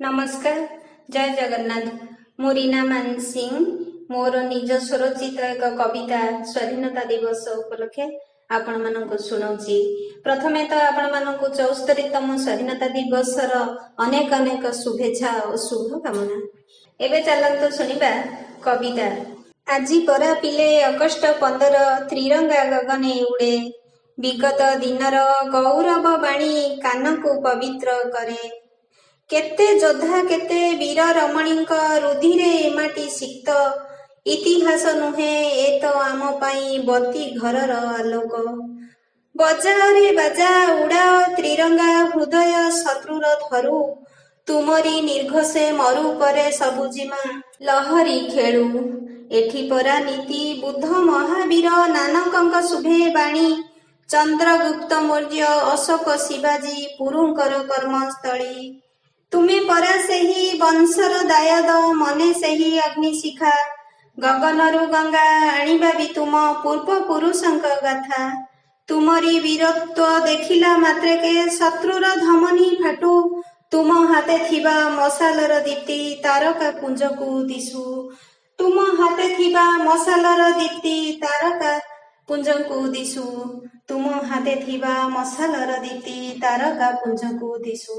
नमस्कार जय जगन्नाथ मु रीना मानसिंह मोर निज स्वरचित एक कविता स्वाधीनता दिवस उपलक्षे आपण मानक शुणाऊँगी। प्रथमे तो आपण मानक 74तम स्वाधीनता दिवस अनेक अनेक शुभेच्छा और शुभकामना। एबे चलंतु सुनिबा कविता। आजी परा पिले अगस्ट 15 त्रिरंगा गगने उड़े, विगत दिनर गौरव बाणी कान को पवित्र करे। केते योद्धा केते वीर रमणींक रुधिरे एमाटी सिक्त, इतिहास नुहे ए तो आम पाई बती घरर आलोक। बजा रे बाजा उड़ाओ त्रिरंगा हृदय शत्रुर धरू, तुमरी निर्घोषे मरु परे सबुजिमा लहरी खेळू। एठी परा नीति बुद्ध महावीर नानकंक शुभे बाणी, चंद्रगुप्त मौर्य अशोक शिवाजी पुरुंकर कर्मस्थली। तुमे परा सेही वंशर दायद मने सेही अग्निशिखा, गगनरु गंगा आनिबा भी तुम पूर्व पुरुषंक गाथा। तुमरी वीरत्व देखिला मात्रेके शत्रुर धमनी फाटू, तुम हाते थिबा मशालर दीप्ति तारका पुंजकु दिशु। तुम हाते थिबा मशालर दीप्ति तारका पुंजकु दिशु। तुम हाते थिबा मशालर दीप्ति तारका पुंजकु दिशु।